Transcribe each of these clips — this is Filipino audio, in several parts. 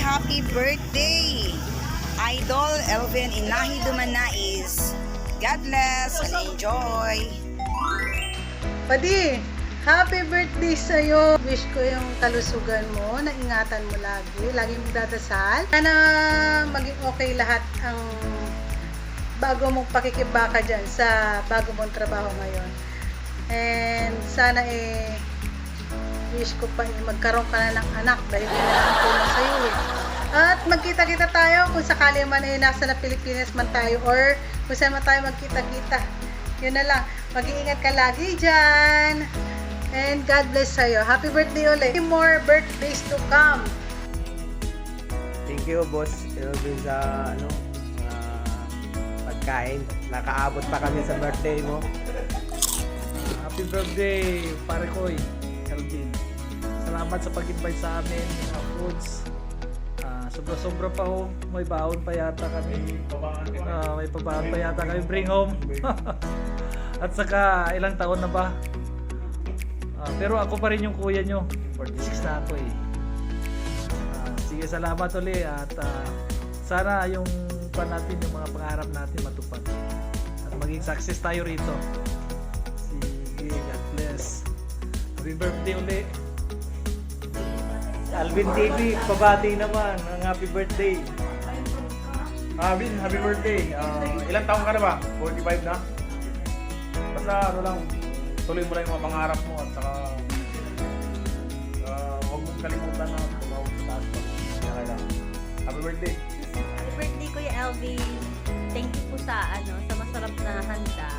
happy birthday, Idol Elvin Inahi Dumanais. God bless and enjoy. Padi, happy birthday sa'yo. Wish ko yung kalusugan mo, na ingatan mo lagi. Lagi mong dadasal. Sana maging okay lahat ang bago mong pakikibaka dyan sa bago mong trabaho ngayon. And sana wish ko pa magkaroon ka na ng anak dahil kailangan ko lang sa'yo eh. At magkita-kita tayo kung sakali man nasa na Pilipinas man tayo or kung saan man tayo magkita-kita. Yun na lang. Mag-iingat ka lagi dyan. And God bless sa'yo. Happy birthday ulit. More birthdays to come. Thank you, Boss Elvin, sa pagkain. Nakaabot pa kami sa birthday mo. Happy birthday, pare ko, Elvin. Salamat sa pag-invite sa amin ng foods. Sobra-sobra pa ho. May baon pa yata kami. May pabaon pa yata kami bring home. At saka ilang taon na ba? Pero ako pa rin yung kuya nyo. 46 na ako eh. Sige, salamat ulit. At sana yung natin, yung mga pangarap natin matupad. At maging success tayo rito. Sige, God bless. Happy birthday ulit. Alvin TV, pabati naman ang happy birthday. Alvin, happy birthday. Ilang taong ka na ba? 45 na? Basta ano lang, tuloy mo lang yung mga pangarap mo at saka huwag mong kalimutan na tumawag sa taas mo. Kaya lang. Happy birthday. Happy birthday, Kuya Elvin. Thank you po sa sa masarap na handa.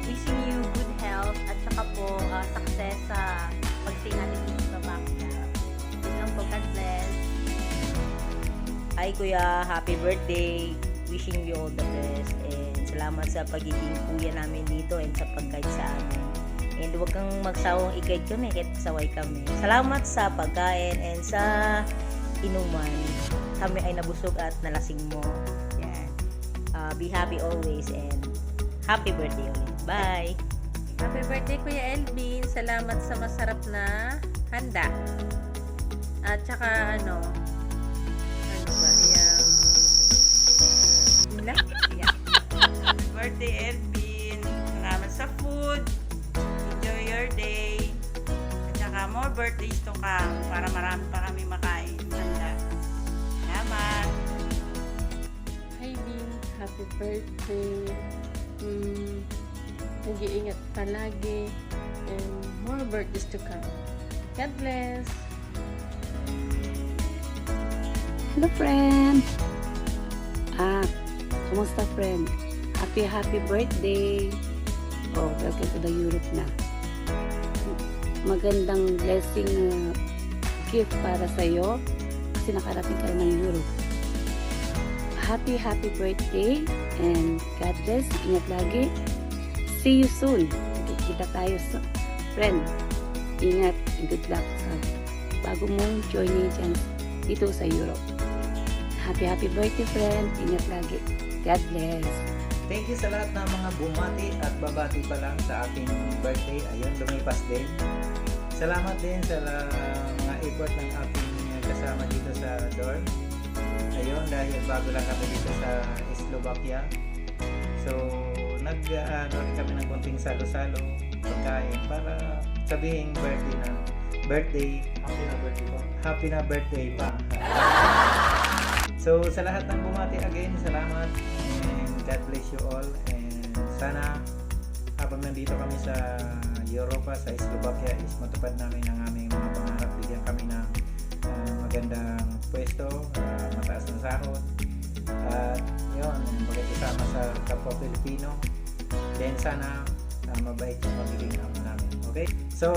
Wishing you good health at saka po success sa pag-stay natin dito sa Bakya. Yun lang po, God bless. Hi Kuya, happy birthday. Wishing you all the best and salamat sa pagiging kuya namin dito and sa pag-guide sa amin. And huwag kang magsawang i-guide kami kahit saway kami. Salamat sa pagkain and sa inuman. Kami ay nabusog at nalasing mo. Yan. Be happy always and happy birthday ulit. Bye! Happy birthday, Kuya Elvin. Salamat sa masarap na handa. At saka ano ba, yun lang. Happy birthday, Elvin. Salamat sa food. Enjoy your day. At saka more birthdays to come para marami pa kami makain. Handa. Salamat. Hi, Bin. Happy birthday. Nag-iingat palagi. And more birthdays to come. God bless. Hello, friend. Kumusta, friend? Happy birthday. Oh, welcome to the Europe na. Magandang blessing gift para sa'yo kasi nakarating ka ng Europe. Happy birthday and God bless. Ingat lagi. See you soon. Kita tayo sa friend. Ingat and good luck sa bago mong journey dyan dito sa Europe. Happy birthday, friend. Ingat lagi. God bless. Thank you sa lahat ng mga bumati at babati pa lang sa aking birthday. Ayun, lumipas din. Salamat din sa mga effort ng aking kasama dito sa dorm. Ayun, dahil bago lang kami dito sa Slovakia. So, nag-rin kami ng konting salo-salo, pagkain, para sabihin birthday. Happy na birthday pa. So, sa lahat ng bumati again, salamat. And God bless you all. And sana, habang nandito kami sa Europa, sa Slovakia, is matupad namin ang aming mga pangarap. Bigyan kami ng magandang pwesto, mataas na sahod. At yun, magkakasama sa kapwa Pilipino. Then sana, mabait yung magiging amo namin. Okay? So,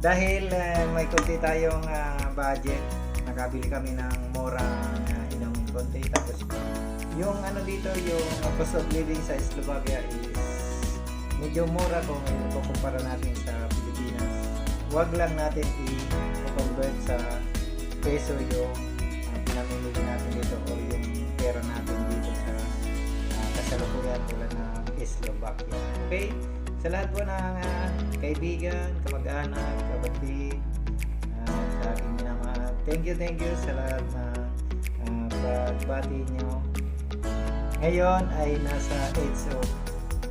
dahil may konti tayong budget, nakabili kami ng murang inumin konti. Tapos yung dito, yung cost of living sa Slovakia is medyo mura kung ikukumpara natin sa Pilipinas. Huwag lang natin i-convert sa peso yung pinamimili natin dito o yung pera natin dito sa kasalukuyan tulad ng Slovakia. Okay? Sa lahat po ng kaibigan, kamag-anak, kapatid, sa aking minamahal, thank you sa lahat na pagbati nyo. Ngayon ay nasa age of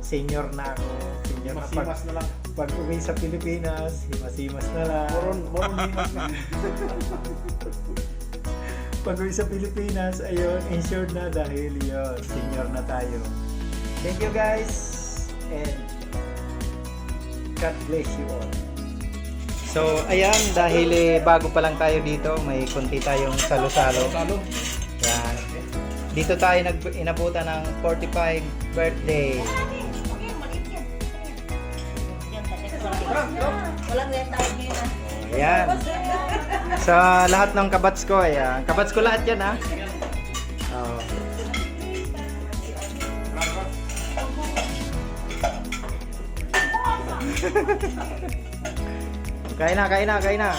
senior na ako. Senior na Masimas na lang. pag uwi sa Pilipinas, himasimas na lang. Moron himas na. Pag uwi sa Pilipinas, ayun, insured na dahil yun, senior na tayo. Thank you guys, and God bless you all. So, ayan, dahil bago pa lang tayo dito, may konti tayong salo-salo. Salo. Yan. Dito tayo inabutan ng 45 birthday. Walang rentay ngayon ah. Ayan. Sa lahat ng kabats ko, ayan. Kabats ko lahat yan, ha? Oh. Kain na. Kain na.